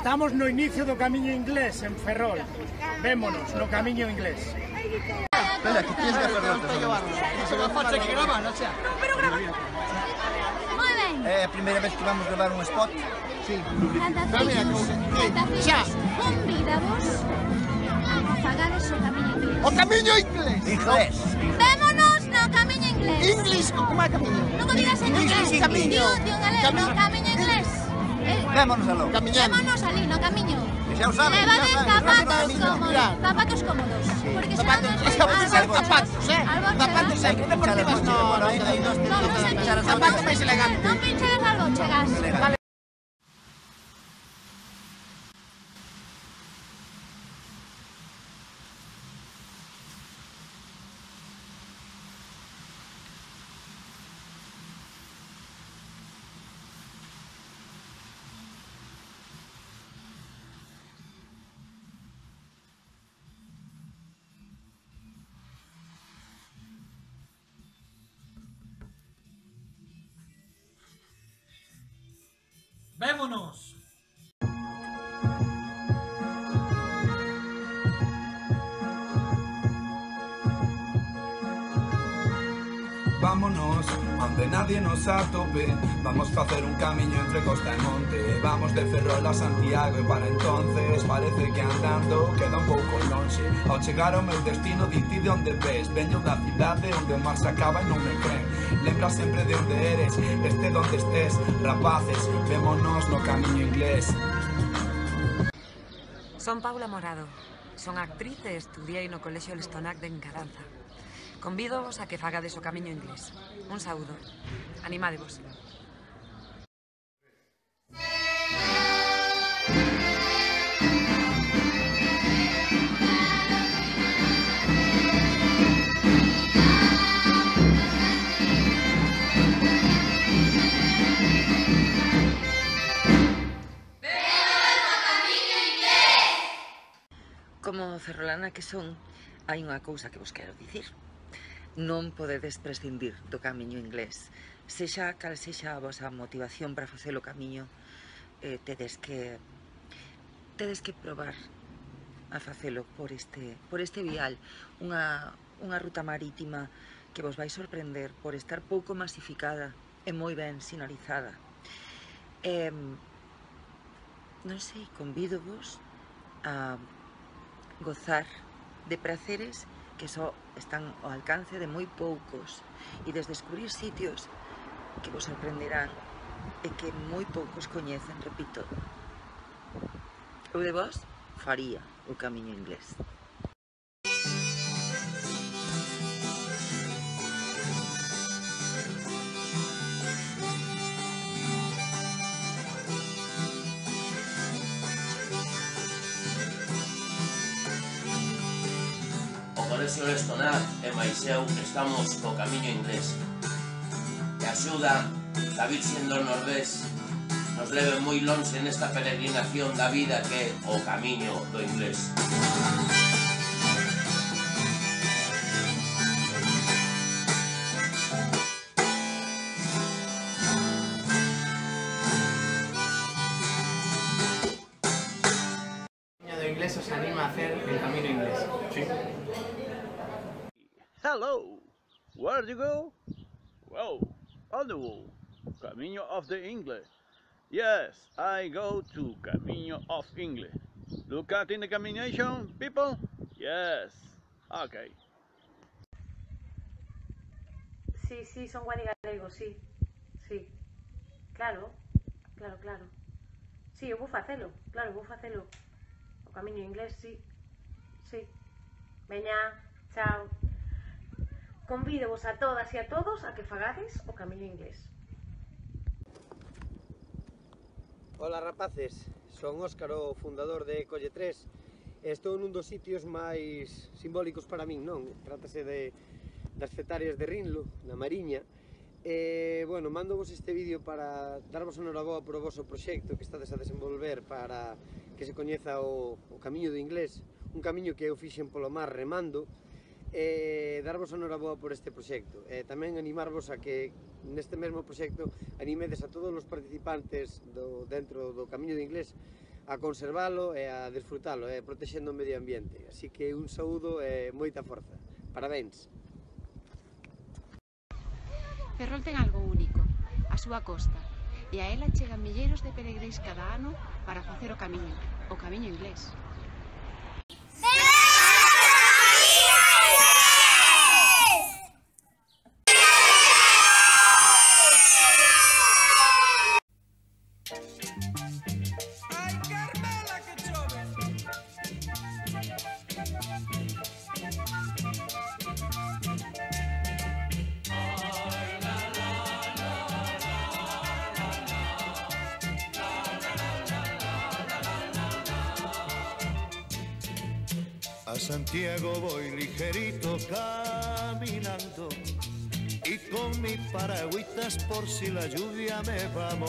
Estamos no inicio do camiño inglés en Ferrol. Vémonos no camiño inglés. Espera, que tienes que Ferrol. Faccia que gravar, non sea. Non, pero grava. Moi ben. É a primeira vez que vamos gravar un spot. Sí. Xa. Convidamos a fagades o camiño inglés. O camiño inglés. Inglés. Vémonos no camiño inglés. Inglés, como é camiño? Non o digas en inglés. Camiño. Digo en galego, no camiño inglés. Vémonos aló. Camiñando. Vémonos ali, no camiño. Xa o saben, Levades xa zapatos saben. cómodos. Zapatos cómodos. Porque se Zapatos, non estamos usando zapatos, zapatos sempre deportivos, no, zapatos máis elegantes. Non pinchegas algo, chegas. Vale. Vémonos. Vámonos, onde nadie nos atope. Vamos facer un camiño entre costa e monte. Vamos de Ferrol a Santiago e para entonces parece que andando queda un pouco lonxe. Ao chegar ao meu destino diti de onde ves. Veño da cidade onde o mar se acaba e non me creen. Lembra sempre de onde eres, este donde estés. Rapaces, vémonos no camiño inglés. Son Paula Morado. Son actriz e estudiei no Colexio Lestonac de Encaranza. Convídovos a que fagades o camiño inglés. Un saúdo. Animádevos. Como ferrolana que son, hai unha cousa que vos quero dicir. Non podedes prescindir do camiño inglés. Sexa cal sexa a vosa motivación para facer o camiño, tedes que probar a facelo por este vial, unha ruta marítima que vos vai sorprender por estar pouco masificada e moi ben sinalizada. Non sei, convídovos a gozar de praceres que só están ao alcance de moi poucos e de descubrir sitios que vos sorprenderán e que moi poucos coñecen, repito. Eu de vos faría o camiño inglés. Colexio Lestonac e mais eu estamos co camiño inglés. E axuda da Virxen do Nordés nos leve moi lonxe nesta peregrinación da vida que é o camiño do inglés. O camiño do inglés os anima a hacer el camino inglés. Sí. Hello, where do you go? Well, on the wall, Camino of the English. Yes, I go to Camino of English. Look at in the combination, people? Yes, okay. Sí, son guanigalegos, sí. Claro. Sí, eu vou facelo, o camiño inglés, sí. Veña, chao. Convídovos a todas e a todos a que fagades o camiño inglés. Ola rapaces, son Óscar, o fundador de Colle 3. Estou nun dos sitios máis simbólicos para min, non? Trátase das Fetarias de Rinlo, na Mariña. Bueno, mando vos este vídeo para darvos enhoraboa por o vosso proxecto que estades a desenvolver para que se coñeza o camiño do inglés, un camiño que eu fixen polo mar remando, darvos enhoraboa por este proxecto. Tamén animarvos a que neste mesmo proxecto animedes a todos os participantes dentro do camiño de inglés a conservalo e a desfrutalo, protexendo o medio ambiente. Así que un saúdo e moita forza. Parabéns. Ferrol ten algo único, a súa costa, e a ela chegan milleiros de peregríns cada ano para facer o camiño inglés. A Santiago voy ligerito caminando y con mis paragüitas por si la lluvia me va a mojar.